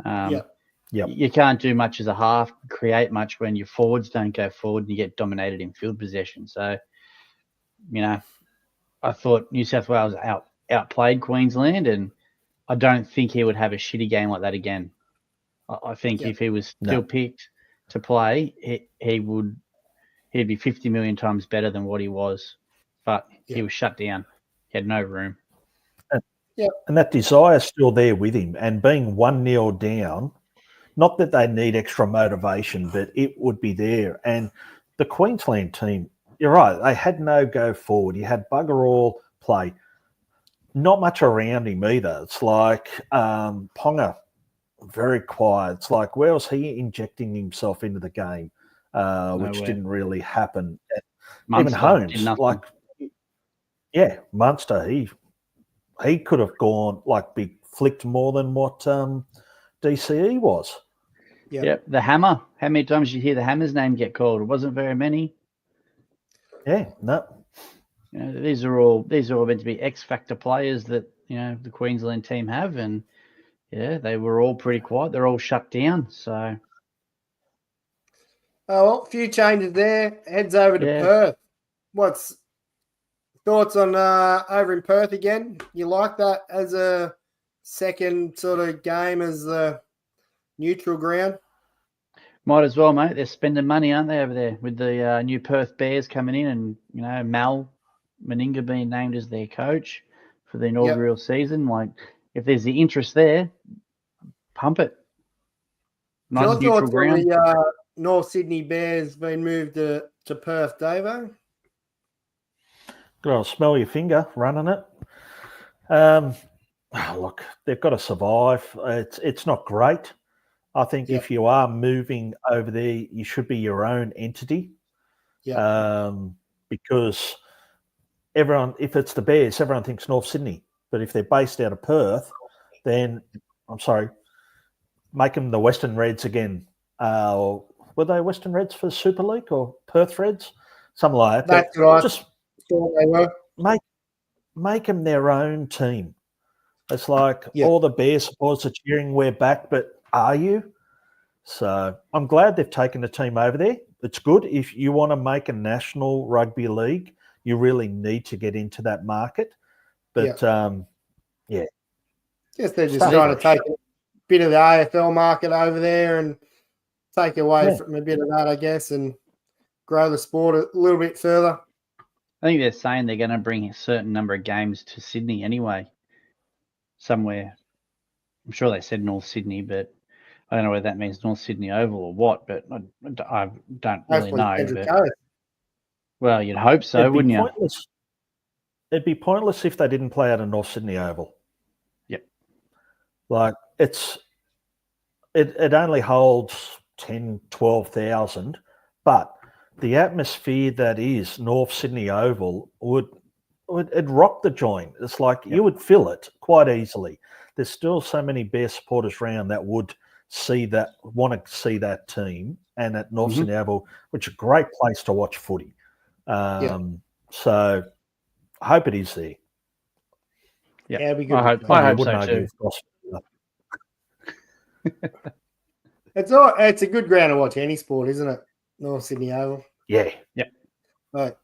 You can't do much as a half, create much when your forwards don't go forward and you get dominated in field possession. So, I thought New South Wales outplayed Queensland, and I don't think he would have a shitty game like that again. I think if he was still picked to play, he'd be 50 million times better than what he was. But he was shut down. He had no room. And that desire is still there with him. And being 1-0 down, not that they need extra motivation, but it would be there. And the Queensland team, you're right, they had no go forward. You had bugger all play. Not much around him either. It's like Ponga, very quiet. It's like, where was he injecting himself into the game, which didn't really happen. Munster, even Holmes, Munster, he could have gone, be flicked more than what DCE was. Yep. The Hammer. How many times did you hear the Hammer's name get called? It wasn't very many. Yeah, no. These are all meant to be X factor players that the Queensland team have, and they were all pretty quiet. They're all shut down. So, a few changes there. Heads over to Perth. What's thoughts on over in Perth again? You like that as a second sort of game as the neutral ground? Might as well, mate. They're spending money, aren't they, over there with the new Perth Bears coming in, and Mal Meninga being named as their coach for the inaugural season. Like, if there's the interest there, pump it. Nice neutral ground. The North Sydney Bears been moved to Perth, Davo? Got to smell your finger running it. Look, they've got to survive. It's not great. I think if you are moving over there, you should be your own entity. Because everyone, if it's the Bears, everyone thinks North Sydney. But if they're based out of Perth, then, I'm sorry, make them the Western Reds again. Were they Western Reds for Super League or Perth Reds? Something like that. That's right. Just they were. Make them their own team. It's like all the Bears supporters are cheering, we're back, but are you? So I'm glad they've taken the team over there. It's good. If you want to make a national rugby league, you really need to get into that market. But, Guess they're just trying to take a bit of the AFL market over there and take away from a bit of that, I guess, and grow the sport a little bit further. I think they're saying they're going to bring a certain number of games to Sydney anyway, somewhere. I'm sure they said North Sydney, but I don't know whether that means North Sydney Oval or what, but I don't really know. Well, you'd hope so, wouldn't you? It'd be pointless if they didn't play out of North Sydney Oval. Yep. Like, it only holds 10, 12,000, but the atmosphere that is North Sydney Oval it'd rock the joint. It's like you would fill it quite easily. There's still so many Bear supporters around that would want to see that team, and at North Sydney Oval, which is a great place to watch footy. So I hope it is there. Yeah, it'd be good. I hope so too. It's a good ground to watch any sport, isn't it? North Sydney Oval. Yeah. Yep. Right.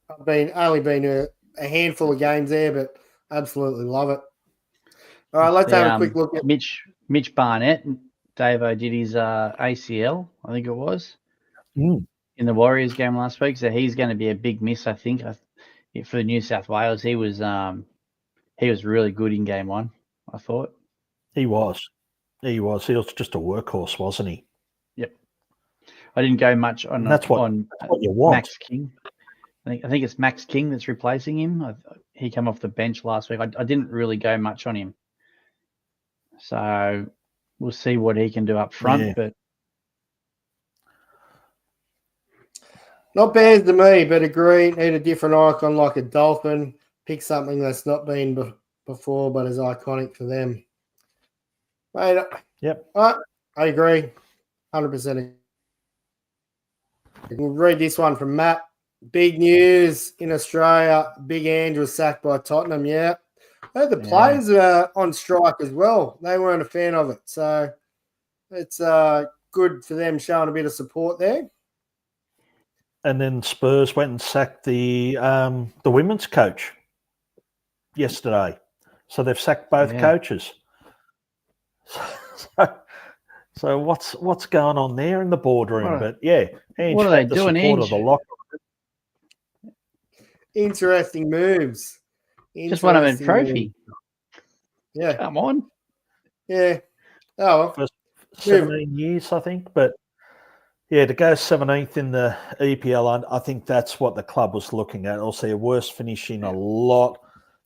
I've only been to a handful of games there, but absolutely love it. All right, let's have a quick look at Mitch Barnett. Davo did his ACL, I think it was, in the Warriors game last week. So he's going to be a big miss, I think, for New South Wales. He was really good in game one, I thought. He was. He was just a workhorse, wasn't he? Yep. I didn't go much on that's what you want. Max King. I think it's Max King that's replacing him. He came off the bench last week. I didn't really go much on him. So we'll see what he can do up front. But not bad to me, but agree. Need a different icon like a dolphin. Pick something that's not been before, but is iconic for them. Mate, yep. I agree. 100%. We'll read this one from Matt. Big news in Australia. Big Ange was sacked by Tottenham. Yeah. I heard the players are on strike as well. They weren't a fan of it. So it's good for them showing a bit of support there. And then Spurs went and sacked the women's coach yesterday. So they've sacked both coaches. So what's going on there in the boardroom? But yeah, Ange what are they had the doing, support Ange? of the locker. Interesting moves. Just won him a trophy. Yeah. Come on. Yeah. Oh, well. For 17 years, I think. But yeah, to go 17th in the EPL, I think that's what the club was looking at. Also, a worst finish in a lot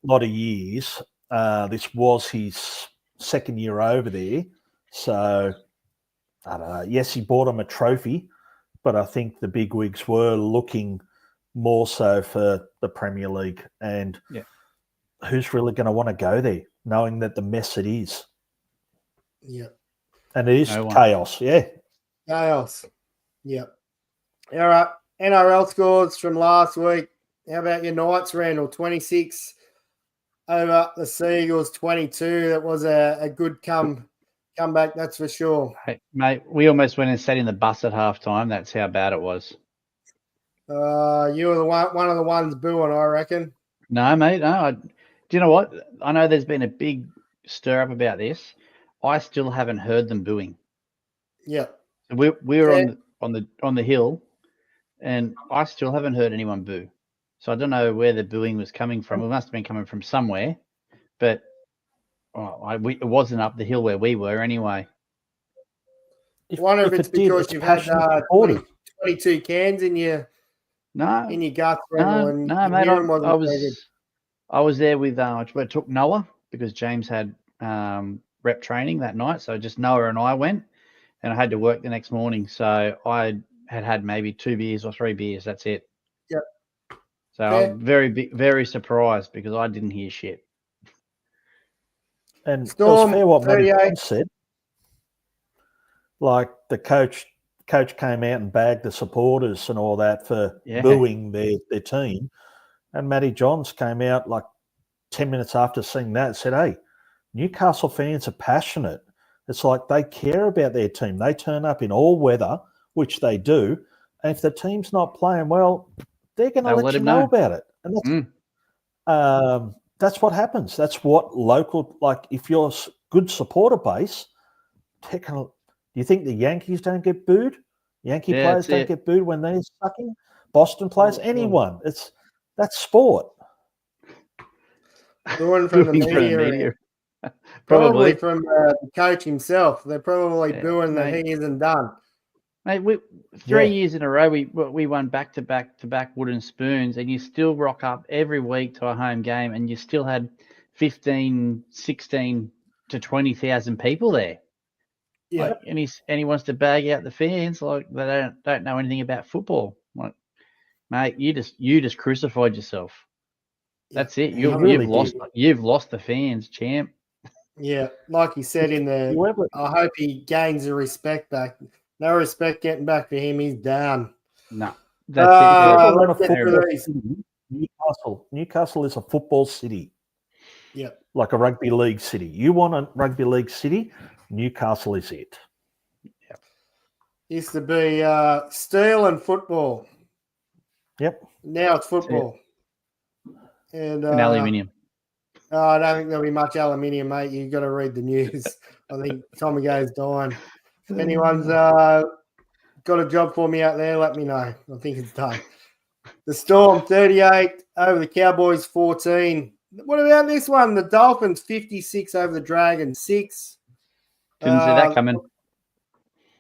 of years. This was his second year over there. So, I don't know. Yes, he bought him a trophy, but I think the bigwigs were looking more so for the Premier League. And who's really going to want to go there, knowing that the mess it is? Yeah. And it is chaos, Chaos. Yeah. All right. NRL scores from last week. How about your Knights, Randall? 26 over the Seagulls, 22. That was a good comeback, that's for sure. Hey, mate, we almost went and sat in the bus at halftime. That's how bad it was. You were one of the ones booing, I reckon. No, mate. No. Do you know what? I know there's been a big stir up about this. I still haven't heard them booing. Yeah. We were on the hill, and I still haven't heard anyone boo. So I don't know where the booing was coming from. It must have been coming from somewhere, but it wasn't up the hill where we were anyway. I wonder if it's because you've had 22 cans in your guts. No, mate. I was there with I took Noah because James had rep training that night, so just Noah and I went, and I had to work the next morning, so I had maybe 2 beers or 3 beers. That's it. Yep. So I was very surprised because I didn't hear shit. And it was fair what Matty Jones said. Like the coach came out and bagged the supporters and all that for booing their team. And Matty Johns came out like 10 minutes after seeing that and said, hey, Newcastle fans are passionate. It's like they care about their team. They turn up in all weather, which they do. And if the team's not playing well, they're going to let you know about it. And that's what happens. That's what if you're a good supporter base, do you think the Yankees don't get booed? Yankee players don't get booed when they're sucking? Boston players, anyone. That's sport. Booing from the media. Probably from the coach himself. They're probably booing that he isn't done. Mate, 3 years in a row, we won back wooden spoons, and you still rock up every week to a home game, and you still had 15, 16 to 20,000 people there. Yeah, and he wants to bag out the fans like they don't know anything about football. Like, mate, you just crucified yourself. That's it. You've lost the fans, champ. Yeah, like he said I hope he gains the respect back. No respect getting back for him. He's down. No, that's Newcastle is a football city. Yeah, like a rugby league city. You want a rugby league city? Newcastle is it. Yep. Used to be steel and football. Yep. Now it's football. And aluminium. I don't think there'll be much aluminium, mate. You've got to read the news. I think Tommy goes dying. If anyone's got a job for me out there, let me know. I think it's done. The Storm 38 over the Cowboys 14. What about this one? The Dolphins 56 over the Dragons 6. Didn't see that coming.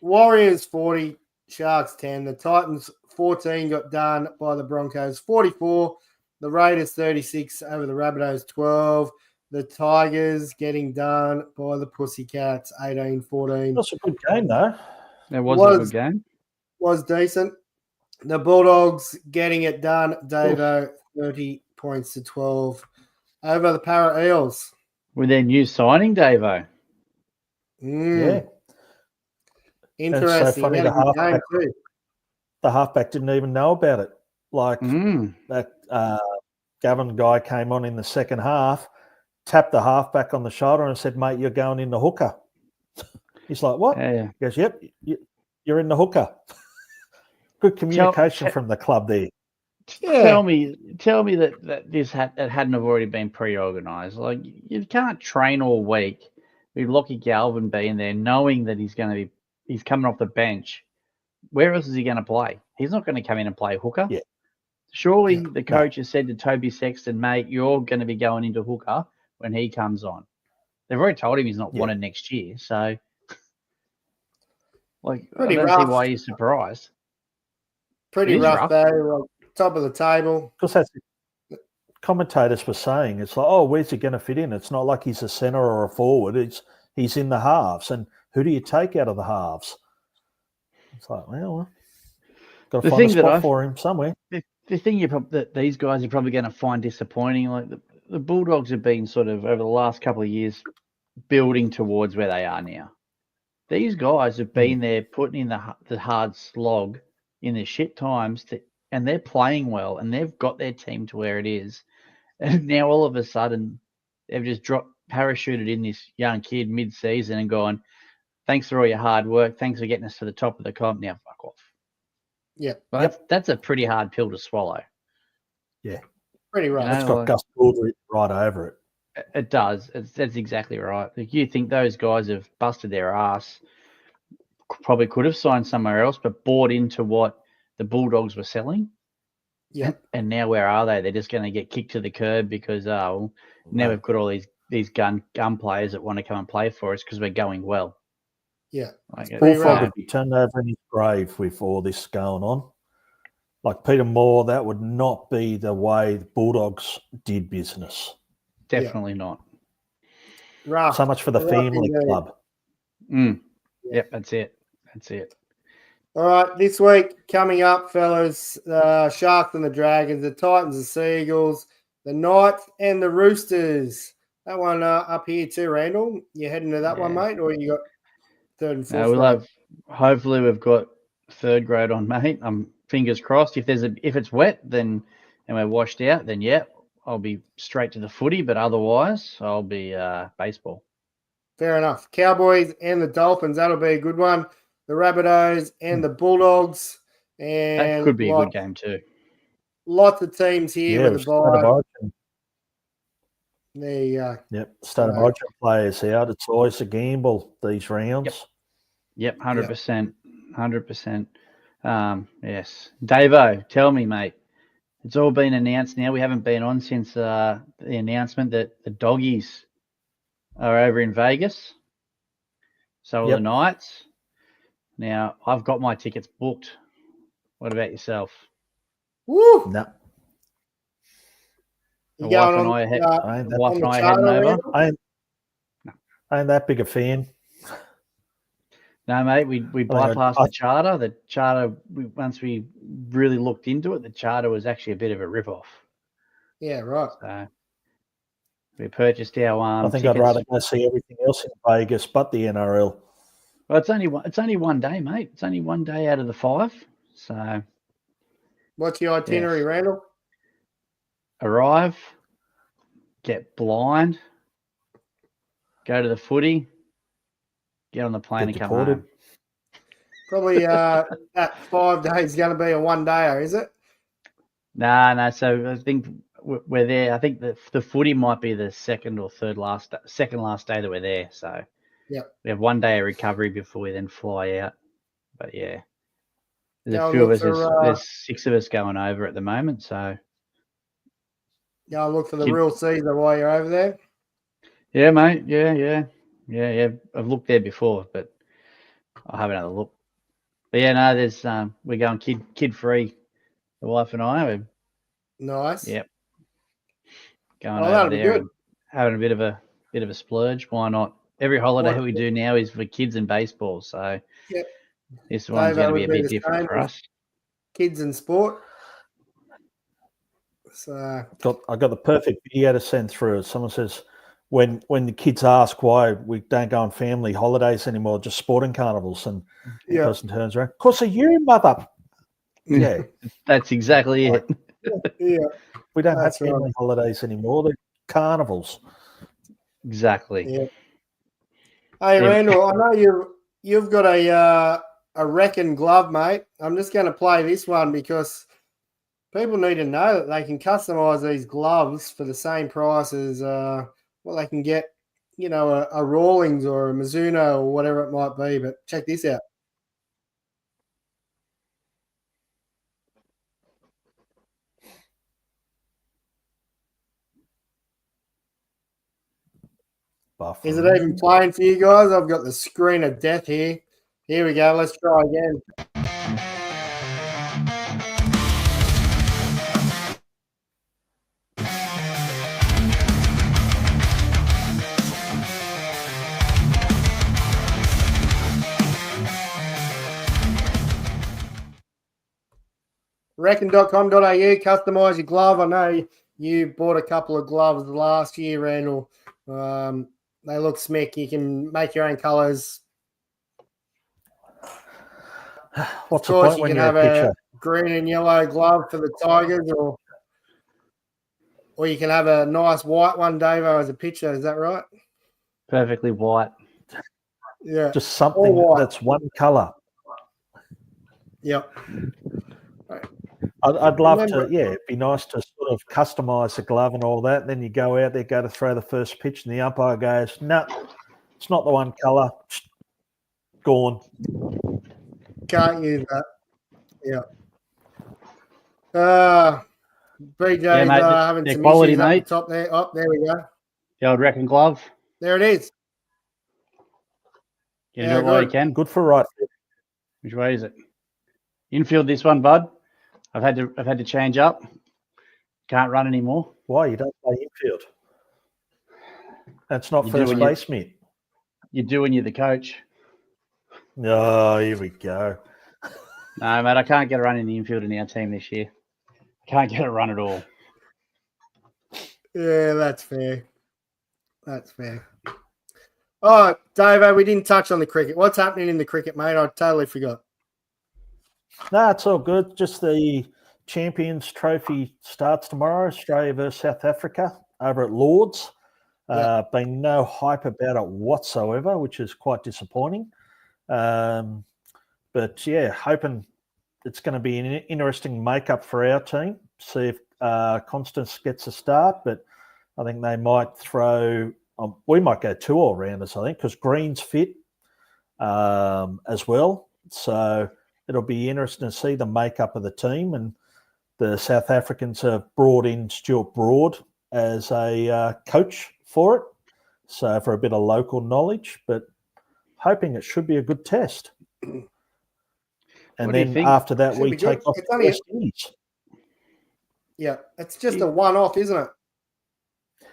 Warriors 40, Sharks 10. The Titans 14 got done by the Broncos 44. The Raiders 36 over the Rabbitohs 12. The Tigers getting done by the Pussycats 18-14. That's a good game, though. It was a good game. Was decent. The Bulldogs getting it done, Davo, 30 points to 12 over the Para Eels. With their new signing, Davo. Yeah. Interesting. funny, He had a good game too. the halfback didn't even know about it. Like that Gavin guy came on in the second half, tapped the halfback on the shoulder and said, "Mate, you're going in the hooker." He's like, "What?" Yeah. He goes, "Yep, you're in the hooker." Good communication from the club there. Yeah. Tell me that this hadn't have already been pre-organised. Like, you can't train all week with Lockie Galvin being there, knowing that he's coming off the bench. Where else is he going to play? He's not going to come in and play hooker. Yeah. Surely the coach has said to Toby Sexton, "Mate, you're going to be going into hooker when he comes on." They've already told him he's not wanted next year, so like Pretty I don't see rough. why he's surprised. Pretty It is rough rough. though. Like, top of the table. Because that's commentators were saying, it's like, oh, where's he going to fit in? It's not like he's a centre or a forward. He's in the halves, and who do you take out of the halves? It's like, well, got to find a spot for him somewhere. The thing that these guys are probably going to find disappointing, like the Bulldogs have been sort of over the last couple of years building towards where they are now. These guys have been there putting in the hard slog in the shit times, and they're playing well, and they've got their team to where it is. And now all of a sudden, they've just parachuted in this young kid mid-season and gone, "Thanks for all your hard work. Thanks for getting us to the top of the comp. Now fuck off." Yeah. Well, that's a pretty hard pill to swallow. Yeah. Pretty rough. It's got Gus Gould right over it. It does. That's exactly right. Like, you think those guys have busted their ass, probably could have signed somewhere else, but bought into what the Bulldogs were selling. Yeah. And now where are they? They're just going to get kicked to the curb because now we've got all these gun players that want to come and play for us because we're going well. Yeah. Bullfrog would be turned over in his grave with all this going on. Like Peter Moore, that would not be the way the Bulldogs did business. Definitely not. Rough. So much for the family club. Yep, that's it. All right, this week coming up, fellas, Sharks and the Dragons, the Titans and Seagulls, the Knights and the Roosters. That one up here too, Randall. You heading to that one, mate, or you got third and fourth? Hopefully we've got third grade on, mate. I'm fingers crossed. If it's wet, then and we're washed out, then I'll be straight to the footy. But otherwise, I'll be baseball. Fair enough. Cowboys and the Dolphins. That'll be a good one. The Rabbitohs and the Bulldogs. And that could be a good game too. Lots of teams here with the bye. There you go. Yep. State of origin players out. It's always a gamble, these rounds. Yep, 100%. 100%. Yes. Davo, tell me, mate. It's all been announced now. We haven't been on since the announcement that the Doggies are over in Vegas. So are the Knights. Now, I've got my tickets booked. What about yourself? Woo! No. My wife and I are heading over. I ain't that big a fan. No, mate, we bypassed the charter. The charter, once we really looked into it, the charter was actually a bit of a rip-off. Yeah, right. So we purchased our I think tickets. I'd rather go see everything else in Vegas but the NRL. Well, it's only one day, mate. It's only one day out of the 5. So what's your itinerary, Randall? Arrive, get blind, go to the footy, get on the plane and come home. Probably that 5 days is going to be a one-dayer, is it? No. So I think we're there. I think the footy might be the second last day that we're there. So we have 1 day of recovery before we then fly out. But there's a few of us. There's 6 of us going over at the moment. So I'll look for the real Caesar while you're over there. Yeah, mate. Yeah. I've looked there before, but I'll have another look. But there's we're going kid free. The wife and I are. Nice. Yep. Going over there and having a bit of a splurge. Why not? Every holiday we do now is for kids and baseball. So this one's going to be a bit different for us. Kids and sport. So I got the perfect video to send through. Someone says, when the kids ask why we don't go on family holidays anymore, just sporting carnivals, and the person turns around, of course, of you, mother. Yeah, That's exactly it. Yeah. We don't have That's right. family holidays anymore. They're carnivals. Exactly. Yeah. Hey, Yeah. Randall, I know you've got a Reckon glove, mate. I'm just going to play this one because people need to know that they can customize these gloves for the same price as what they can get, a Rawlings or a Mizuno or whatever it might be. But check this out. Buffer. Is it even playing for you guys? I've got the screen of death here. Here we go. Let's try again. Reckon.com.au, customize your glove. I know you bought a couple of gloves last year, Randall. They look smick. You can make your own colours. What's Of the course, point you when can you're have a pitcher? a green and yellow glove for the Tigers, or you can have a nice white one, Davo, as a pitcher. Is that right? Perfectly white. Yeah. Just something that's one colour. Yep. I'd love to, it'd be nice to sort of customise the glove and all that. Then you go out there, go to throw the first pitch, and the umpire goes, no, it's not the one colour. Gone. Can't use that. Yeah. BJ's having some quality, issues mate. up the top there. Oh, there we go. The old Reckon glove. There it is. You do it while you can. Good for right. Which way is it? Infield this one, bud. I've had to change up. Can't run anymore. Why? You don't play infield. That's not You first base, mate. You do when you're the coach. Oh, here we go. No, mate, I can't get a run in the infield in our team this year. Can't get a run at all. Yeah, that's fair. That's fair. Oh, Davo, we didn't touch on the cricket. What's happening in the cricket, mate? I totally forgot. No, it's all good. Just the Champions Trophy starts tomorrow. Australia versus South Africa over at Lords. Been no hype about it whatsoever, which is quite disappointing. But yeah, hoping it's going to be an interesting makeup for our team. See if Constance gets a start, but I think they might throw. We might go 2 all-rounders, I think, because Green's fit as well. So it'll be interesting to see the makeup of the team. And the South Africans have brought in Stuart Broad as a coach for it. So for a bit of local knowledge, but hoping it should be a good test. And then after that, we take off the West Indies. Yeah, it's just a one-off, isn't it?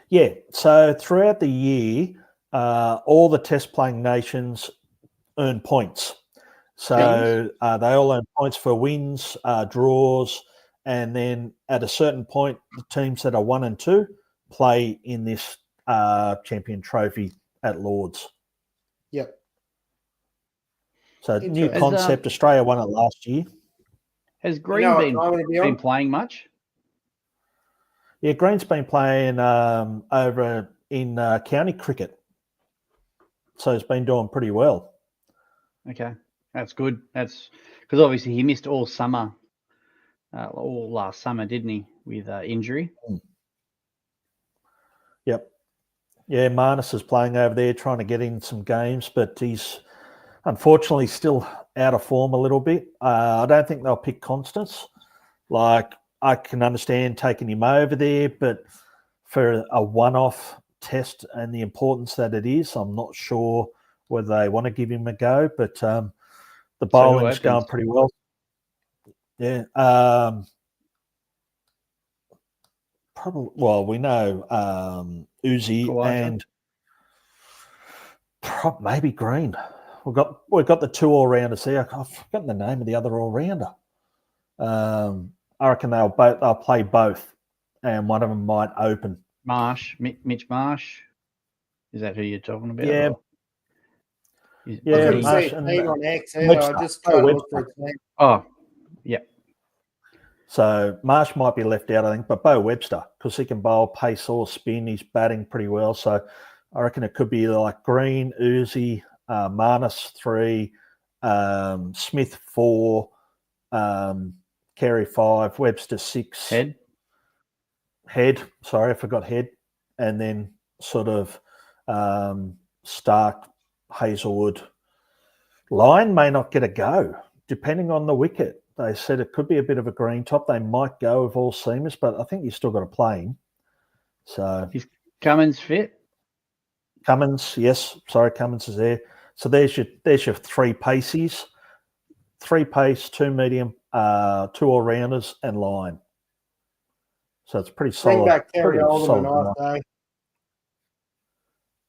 Yeah, so throughout the year, all the test-playing nations earn points. So they all earn points for wins, draws, and then at a certain point, the teams that are 1 and 2 play in this champion trophy at Lords. Yep. So new concept. Australia won it last year. Has Green been playing much? Yeah, Green's been playing over in county cricket. So he's been doing pretty well. Okay, that's good. That's because obviously he missed all summer, all last summer, didn't he, with injury? Yep. Yeah, Marnus is playing over there, trying to get in some games, but he's unfortunately still out of form a little bit. I don't think they'll pick Constance. Like, I can understand taking him over there, but for a one-off test and the importance that it is, I'm not sure whether they want to give him a go, but the bowling's going pretty well. Yeah. Probably. Well, we know Uzi and maybe Green. We've got the 2 all-rounders there. I've forgotten the name of the other all-rounder. I reckon they'll play both, and one of them might open. Mitch Marsh. Is that who you're talking about? Yeah. or is- Yeah, I couldn't he- see Marsh a and, team on X either. Webster. I just Oh, tried to look for Webster. a team. Oh, yeah. So Marsh might be left out, I think, but Bo Webster, because he can bowl, pace or spin. He's batting pretty well. So I reckon it could be either like Green, Uzi, Marnus 3, Smith 4, Carey 5, Webster 6. Head. Sorry, I forgot Head. And then sort of Stark, Hazelwood. Lyon may not get a go, depending on the wicket. They said it could be a bit of a green top. They might go with all seamers, but I think you still got to play him. So Is Cummins fit? Cummins, yes. Sorry, Cummins is there. So there's your 3 paces, 3 pace, 2 medium, 2 all-rounders, and Lyon. So it's pretty Bring solid. back Terry Pretty Oldham, solid. I say.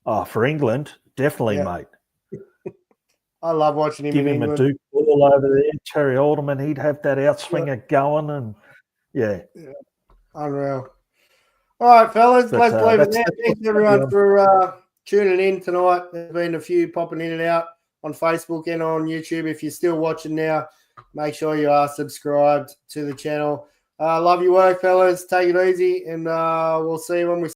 Oh, for England, definitely, Yeah. mate. I love watching him Give in him England. a Duke ball over there, Terry Alderman. He'd have that outswinger going, and yeah. Unreal. All right, fellas, But, let's leave it that's there. Thanks everyone for tuning in tonight. There's been a few popping in and out on Facebook and on YouTube. If you're still watching now, make sure you are subscribed to the channel. Love your work, fellas. Take it easy, and we'll see you when we